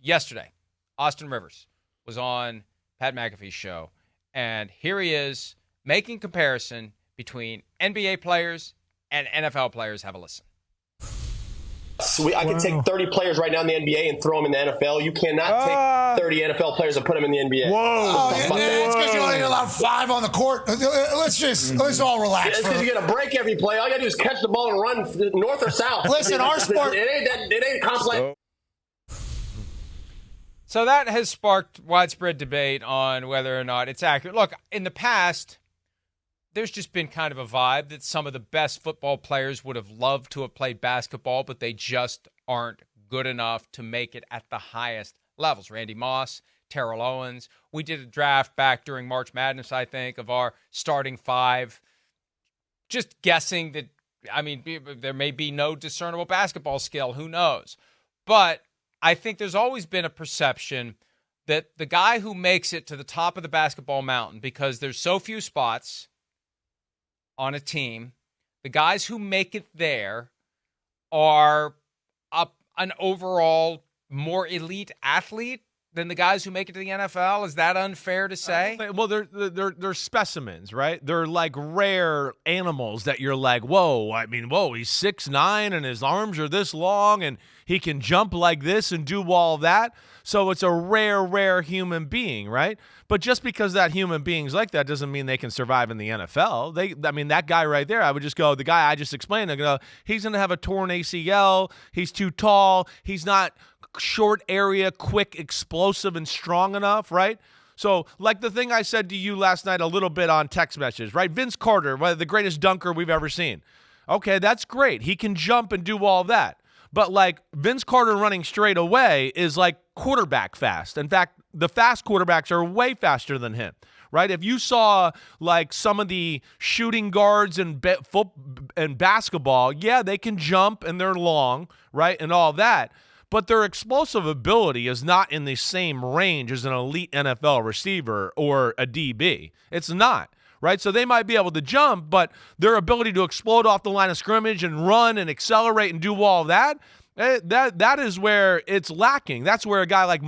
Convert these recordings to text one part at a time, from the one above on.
yesterday, Austin Rivers was on Pat McAfee's show, and here he is making comparison between NBA players and NFL players. Have a listen. I could take 30 players right now in the NBA and throw them in the NFL. You cannot take 30 NFL players and put them in the NBA. Whoa. It's because you only allow 5 on the court. Let's all relax. It's because you get a break every play. All you got to do is catch the ball and run north or south. Listen, our sport. It ain't complex. So that has sparked widespread debate on whether or not it's accurate. Look, in the past, there's just been kind of a vibe that some of the best football players would have loved to have played basketball, but they just aren't good enough to make it at the highest levels. Randy Moss, Terrell Owens. We did a draft back during March Madness, I think, of our starting 5. Just guessing that, there may be no discernible basketball skill. Who knows? But I think there's always been a perception that the guy who makes it to the top of the basketball mountain, because there's so few spots on a team, the guys who make it there are an overall more elite athlete than the guys who make it to the NFL. Is that unfair to say? Well, they're specimens, right? They're like rare animals that you're like, whoa, he's 6'9" and his arms are this long and he can jump like this and do all that. So it's a rare human being, right? But just because that human being's like that doesn't mean they can survive in the NFL. That guy right there, I would just go, the guy I just explained, I go, he's going to have a torn ACL. He's too tall. He's not short area, quick, explosive, and strong enough, right? So, like the thing I said to you last night a little bit on text messages, right? Vince Carter, the greatest dunker we've ever seen. Okay, that's great. He can jump and do all that. But, like, Vince Carter running straight away is like quarterback fast. In fact, the fast quarterbacks are way faster than him, right? If you saw, like, some of the shooting guards in basketball, yeah, they can jump and they're long, right, and all that. But their explosive ability is not in the same range as an elite NFL receiver or a DB. It's not, right? So they might be able to jump, but their ability to explode off the line of scrimmage and run and accelerate and do all that, that is where it's lacking. That's where a guy like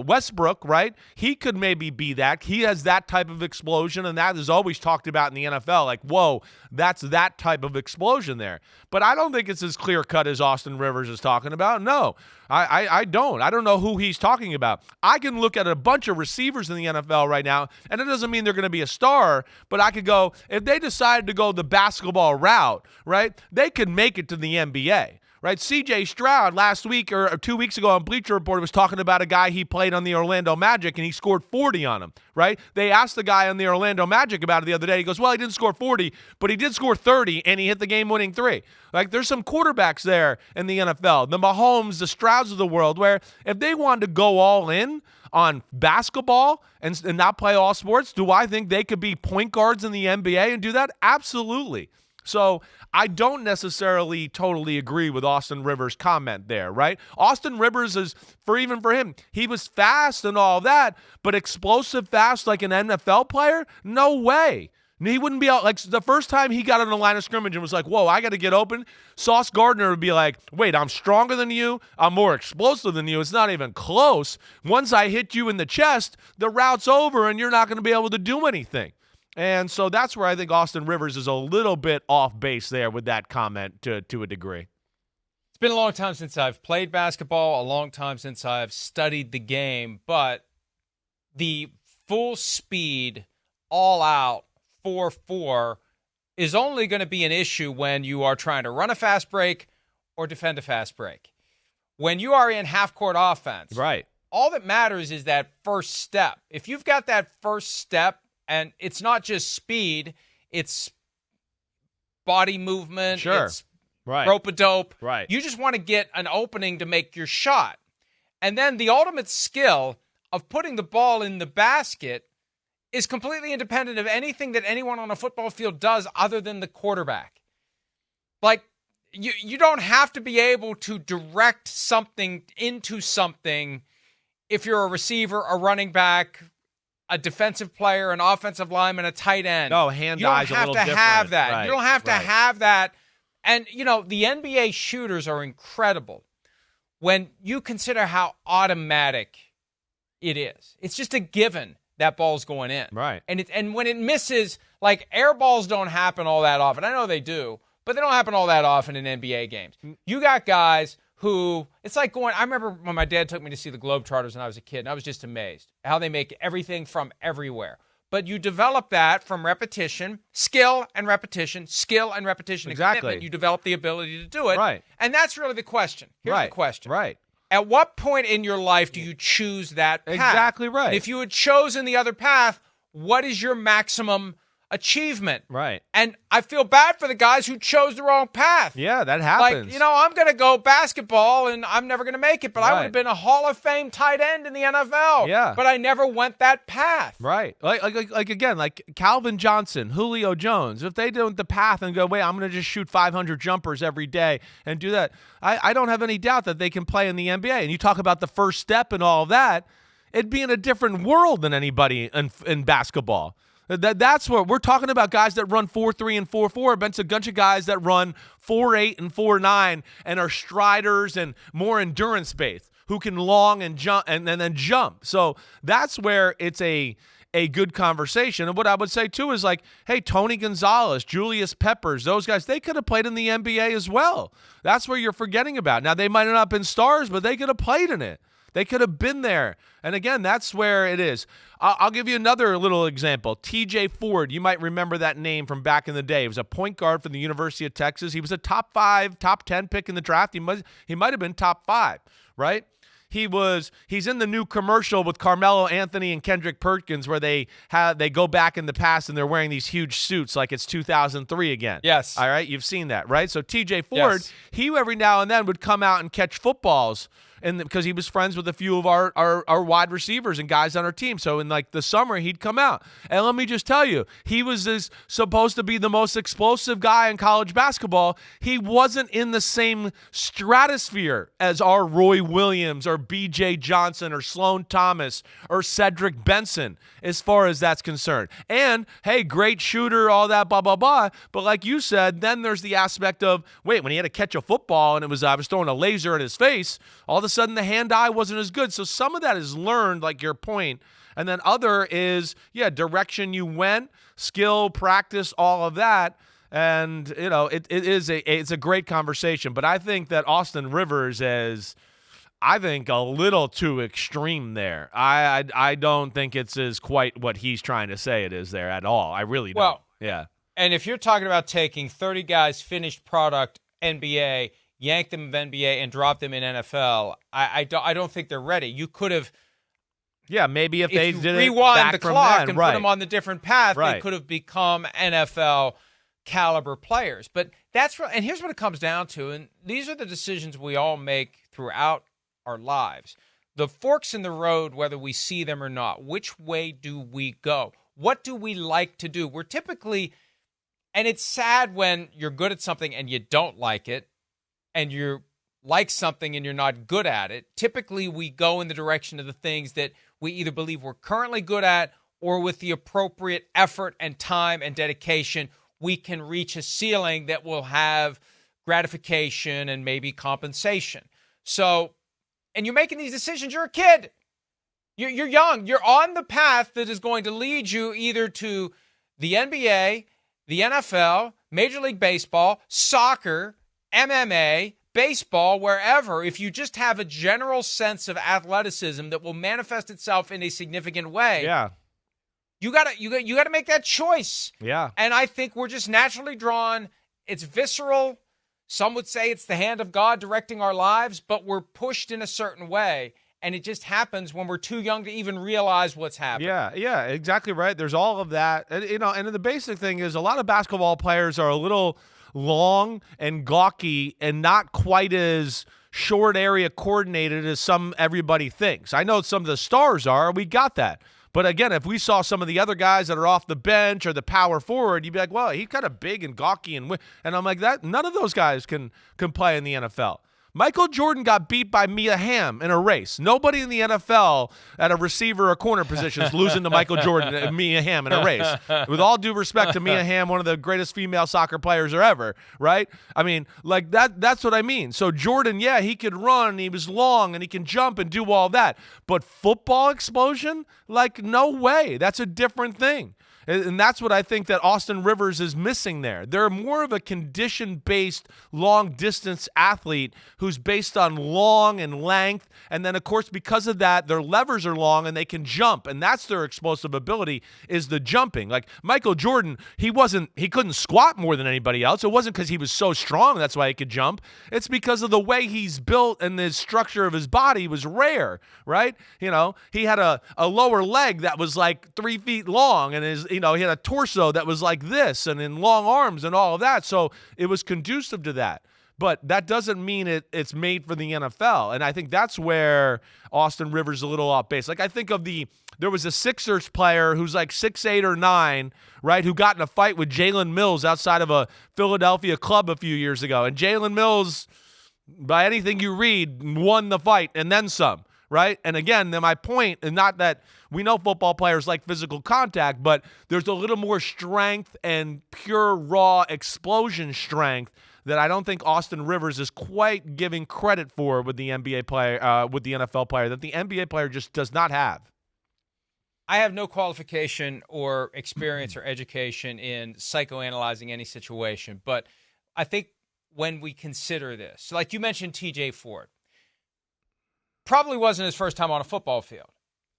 Westbrook, right? He could maybe be that. He has that type of explosion, and that is always talked about in the NFL. Like, whoa, that's that type of explosion there. But I don't think it's as clear-cut as Austin Rivers is talking about. No, I don't. I don't know who he's talking about. I can look at a bunch of receivers in the NFL right now, and it doesn't mean they're going to be a star, but I could go, if they decided to go the basketball route, right, they could make it to the NBA. Right, C.J. Stroud last week or 2 weeks ago on Bleacher Report was talking about a guy he played on the Orlando Magic, and he scored 40 on him, right? They asked the guy on the Orlando Magic about it the other day. He goes, well, he didn't score 40, but he did score 30, and he hit the game-winning 3. Like, there's some quarterbacks there in the NFL, the Mahomes, the Strouds of the world, where if they wanted to go all in on basketball and not play all sports, do I think they could be point guards in the NBA and do that? Absolutely. So I don't necessarily totally agree with Austin Rivers' comment there, right? Austin Rivers is, for him, he was fast and all that, but explosive fast like an NFL player? No way. He wouldn't be out. Like, the first time he got on the line of scrimmage and was like, whoa, I got to get open, Sauce Gardner would be like, wait, I'm stronger than you. I'm more explosive than you. It's not even close. Once I hit you in the chest, the route's over and you're not going to be able to do anything. And so that's where I think Austin Rivers is a little bit off base there with that comment to a degree. It's been a long time since I've played basketball, a long time since I've studied the game, but the full speed, all out 4-4 is only going to be an issue when you are trying to run a fast break or defend a fast break. When you are in half-court offense, right, all that matters is that first step. If you've got that first step, and it's not just speed, it's body movement, it's rope-a-dope. Right. You just want to get an opening to make your shot. And then the ultimate skill of putting the ball in the basket is completely independent of anything that anyone on a football field does other than the quarterback. Like, you don't have to be able to direct something into something if you're a receiver, a running back, a defensive player, an offensive lineman, a tight end. No, hand-eye's a little different. You don't have to have that. Right, you don't have to have that. And, the NBA shooters are incredible. when you consider how automatic it is. It's just a given that ball's going in. Right. And when it misses, like air balls don't happen all that often. I know they do, but they don't happen all that often in NBA games. You got guys who, it's like going, I remember when my dad took me to see the Globetrotters when I was a kid, and I was just amazed how they make everything from everywhere. But you develop that from repetition, skill and repetition, Exactly. and commitment. You develop the ability to do it. Right. And that's really the question. Here's the question. Right. At what point in your life do you choose that path? Exactly right. And if you had chosen the other path, what is your maximum achievement? Right. And I feel bad for the guys who chose the wrong path. Yeah, that happens. Like, I'm going to go basketball and I'm never going to make it, but I would Right. have been a Hall of Fame tight end in the NFL. Yeah. But I never went that path. Right. Like again, like Calvin Johnson, Julio Jones, if they do the path and go, wait, I'm going to just shoot 500 jumpers every day and do that, I don't have any doubt that they can play in the NBA. And you talk about the first step and all of that, it'd be in a different world than anybody in basketball. That's what we're talking about, guys that run 4.3 and 4.4, but it's a bunch of guys that run 4.8 and 4.9 and are striders and more endurance-based, who can long and jump and then jump. So that's where it's a good conversation. And what I would say, too, is like, hey, Tony Gonzalez, Julius Peppers, those guys, they could have played in the NBA as well. That's where you're forgetting about. Now, they might not have been stars, but they could have played in it. They could have been there. And again, that's where it is. I'll give you another little example. TJ Ford, you might remember that name from back in the day. He was a point guard from the University of Texas. He was a top 10 pick in the draft. He might have been top 5, right? He's in the new commercial with Carmelo Anthony and Kendrick Perkins where they go back in the past and they're wearing these huge suits like it's 2003 again. Yes. All right, you've seen that, right? So TJ Ford, Yes. he every now and then would come out and catch footballs. And because he was friends with a few of our wide receivers and guys on our team. So in like the summer, he'd come out. And let me just tell you, he was supposed to be the most explosive guy in college basketball. He wasn't in the same stratosphere as our Roy Williams or B.J. Johnson or Sloan Thomas or Cedric Benson as far as that's concerned. And, hey, great shooter, all that, blah, blah, blah. But like you said, then there's the aspect of, wait, when he had to catch a football and I was throwing a laser at his face, all of a sudden the hand-eye wasn't as good. So some of that is learned, like your point. And then other is, direction you went, skill, practice, all of that. And, it's a great conversation. But I think that Austin Rivers is, I think, a little too extreme there. I don't think it's as quite what he's trying to say it is there at all. I really don't. Well, yeah. And if you're talking about taking 30 guys, finished product, NBA, yank them of NBA and drop them in NFL, I don't think they're ready. You could have, maybe if they you did rewind the clock then, and right. put them on the different path, Right. they could have become NFL caliber players. But and here's what it comes down to, and these are the decisions we all make throughout our lives. The forks in the road, whether we see them or not. Which way do we go? What do we like to do? We're typically, and it's sad when you're good at something and you don't like it, and you like something and you're not good at it. Typically, we go in the direction of the things that we either believe we're currently good at, or with the appropriate effort and time and dedication, we can reach a ceiling that will have gratification and maybe compensation. So, and you're making these decisions, you're a kid. You're young. You're on the path that is going to lead you either to the NBA, the NFL, Major League Baseball, soccer, MMA, baseball, wherever. If you just have a general sense of athleticism that will manifest itself in a significant way, you gotta make that choice. Yeah. And I think we're just naturally drawn. It's visceral. Some would say it's the hand of God directing our lives, but we're pushed in a certain way. And it just happens when we're too young to even realize what's happening. Yeah, exactly right. There's all of that. And, and the basic thing is a lot of basketball players are a little long and gawky and not quite as short area coordinated as everybody thinks. I know some of the stars are. We got that. But again, if we saw some of the other guys that are off the bench or the power forward, you'd be like, well, he's kind of big and gawky. And I'm like, that. None of those guys can play in the NFL. Michael Jordan got beat by Mia Hamm in a race. Nobody in the NFL at a receiver or corner position is losing to Michael Jordan and Mia Hamm in a race. With all due respect to Mia Hamm, one of the greatest female soccer players ever, right? I mean, like that's what I mean. So Jordan, yeah, he could run, and he was long, and he can jump and do all that. But football explosion? Like, no way. That's a different thing. And that's what I think that Austin Rivers is missing there. They're more of a condition-based, long-distance athlete who's based on long and length. And then, of course, because of that, their levers are long and they can jump. And that's their explosive ability, is the jumping. Like Michael Jordan, he couldn't squat more than anybody else. It wasn't because he was so strong that's why he could jump. It's because of the way he's built and the structure of his body was rare, right? You know, he had a lower leg that was like 3 feet long, and he had a torso that was like this and in long arms and all of that. So it was conducive to that. But that doesn't mean it's made for the NFL. And I think that's where Austin Rivers is a little off base. Like, I think there was a Sixers player who's like 6'8" or 9, right, who got in a fight with Jalen Mills outside of a Philadelphia club a few years ago. And Jalen Mills, by anything you read, won the fight and then some. Right? And again, then my point is not that we know football players like physical contact, but there's a little more strength and pure raw explosion strength that I don't think Austin Rivers is quite giving credit for with the NBA player, with the NFL player, that the NBA player just does not have. I have no qualification or experience or education in psychoanalyzing any situation, but I think when we consider this, like you mentioned TJ Ford, probably wasn't his first time on a football field.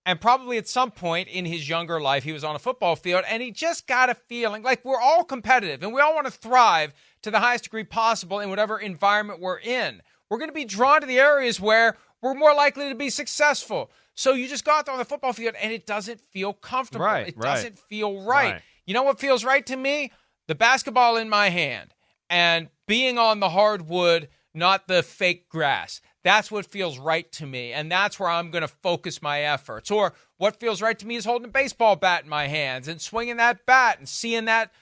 And probably at some point in his younger life, he was on a football field, and he just got a feeling like we're all competitive, and we all want to thrive to the highest degree possible in whatever environment we're in. We're going to be drawn to the areas where we're more likely to be successful. So you just go out there on the football field, and it doesn't feel comfortable. It doesn't feel right. You know what feels right to me? The basketball in my hand and being on the hardwood, not the fake grass. That's what feels right to me, and that's where I'm going to focus my efforts. Or what feels right to me is holding a baseball bat in my hands and swinging that bat and seeing that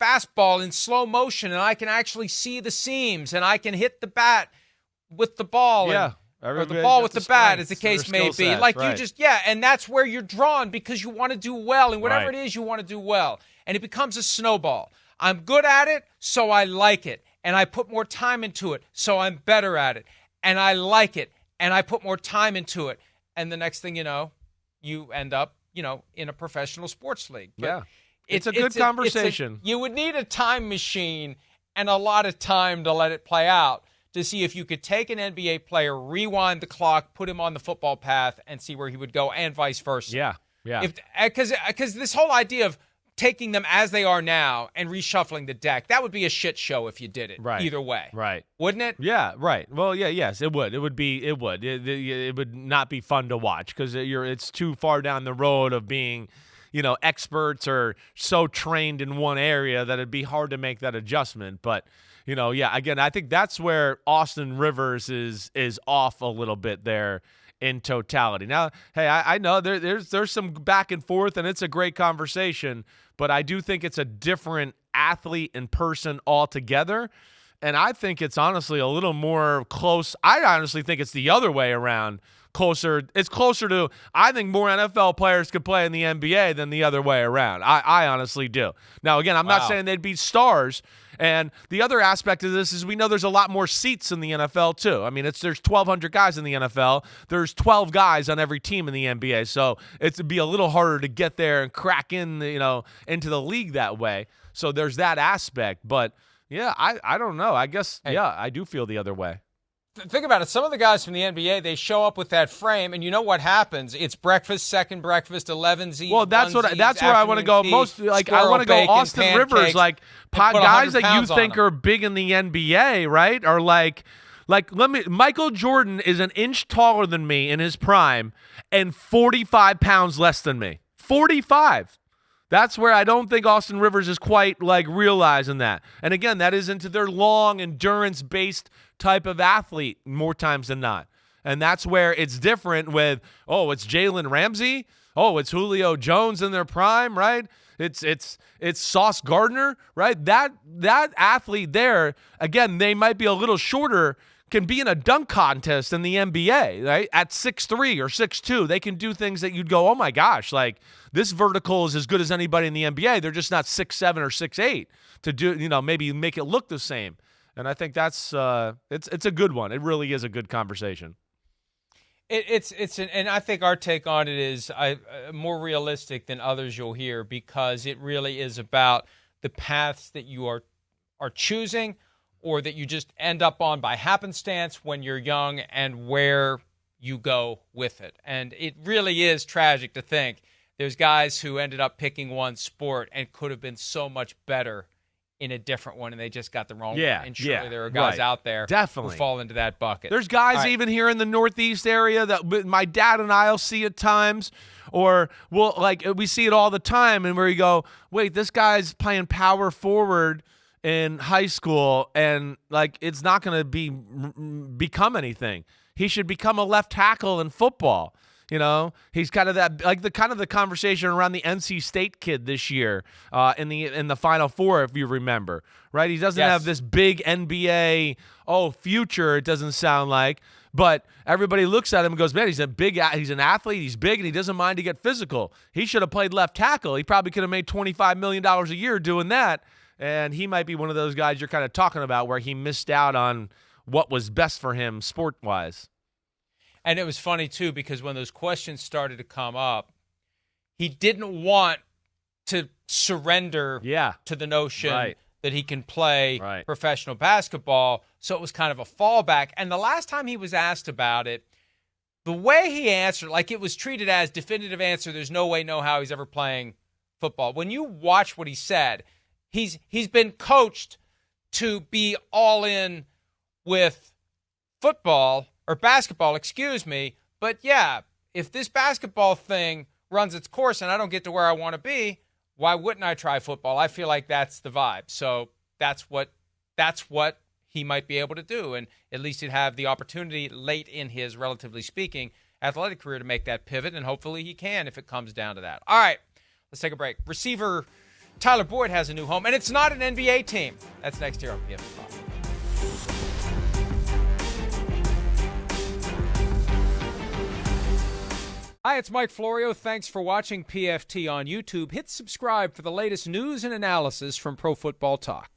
fastball in slow motion, and I can actually see the seams, and I can hit the bat with the ball. Yeah. Or the ball with the bat, as the case may be. And that's where you're drawn because you want to do well, and whatever it is, you want to do well. And it becomes a snowball. I'm good at it, so I like it. And I put more time into it, so I'm better at it. And I like it, and I put more time into it. And the next thing you know, you end up, in a professional sports league. But it's a good conversation. You would need a time machine and a lot of time to let it play out to see if you could take an NBA player, rewind the clock, put him on the football path, and see where he would go, and vice versa. Yeah. Because this whole idea of taking them as they are now and reshuffling the deck, that would be a shit show if you did it. Either way. Wouldn't it? Yeah, right. Well, yes, it would. It would not be fun to watch because it's too far down the road of being, experts or so trained in one area that it'd be hard to make that adjustment. But, again, I think that's where Austin Rivers is off a little bit there in totality. Now, hey, I know there's some back and forth, and it's a great conversation, but I do think it's a different athlete and person altogether, and I think it's honestly a little more close. I honestly think it's the other way around. It's closer to, I think more NFL players could play in the NBA than the other way around. I honestly do. Now, again, I'm not saying they'd be stars. And the other aspect of this is we know there's a lot more seats in the NFL too. I mean, there's 1,200 guys in the NFL. There's 12 guys on every team in the NBA. So it'd be a little harder to get there and crack in, into the league that way. So there's that aspect. But yeah, I don't know. I guess, I do feel the other way. Think about it. Some of the guys from the NBA, they show up with that frame, and you know what happens? It's breakfast, second breakfast, 11Z. Well, that's where I want to go most. Like I want to go Austin Rivers, like guys that you think are big in the NBA, right? Are like Michael Jordan is an inch taller than me in his prime, and 45 pounds less than me. 45. That's where I don't think Austin Rivers is quite realizing that. And again, that is into their long endurance-based type of athlete more times than not. And that's where it's different with, it's Jalen Ramsey. It's Julio Jones in their prime, right? It's Sauce Gardner, right? That athlete there, again, they might be a little shorter can be in a dunk contest in the NBA, right? At 6'3" or 6'2", they can do things that you'd go, oh my gosh, like this vertical is as good as anybody in the NBA. They're just not 6'7" or 6'8" to do, maybe make it look the same. And I think that's it's a good one. It really is a good conversation. And I think our take on it is more realistic than others you'll hear, because it really is about the paths that you are choosing, or that you just end up on by happenstance when you're young, and where you go with it. And it really is tragic to think there's guys who ended up picking one sport and could have been so much better in a different one, and they just got the wrong one. And surely there are guys out there who fall into that bucket. There's guys even here in the Northeast area that my dad and I'll see at times, or we see it all the time, and where you go, wait, this guy's playing power forward in high school, and like it's not going to become anything. He should become a left tackle in football. He's kind of that, like the conversation around the NC State kid this year in the Final Four, if you remember, right? He doesn't have this big NBA future. It doesn't sound like, but everybody looks at him and goes, man, he's an athlete, he's big, and he doesn't mind to get physical. He should have played left tackle. He probably could have made $25 million a year doing that. And he might be one of those guys you're kind of talking about where he missed out on what was best for him sport-wise. And it was funny, too, because when those questions started to come up, he didn't want to surrender to the notion that he can play professional basketball, so it was kind of a fallback. And the last time he was asked about it, the way he answered, like it was treated as definitive answer, there's no way, no how he's ever playing football. When you watch what he said, he's been coached to be all in with football, or basketball, excuse me. But yeah, if this basketball thing runs its course and I don't get to where I want to be, why wouldn't I try football? I feel like that's the vibe. So that's what he might be able to do. And at least he'd have the opportunity late in his, relatively speaking, athletic career to make that pivot. And hopefully he can if it comes down to that. All right, let's take a break. Receiver Tyler Boyd has a new home, and it's not an NBA team. That's next here on PFT Talk. Hi, it's Mike Florio. Thanks for watching PFT on YouTube. Hit subscribe for the latest news and analysis from Pro Football Talk.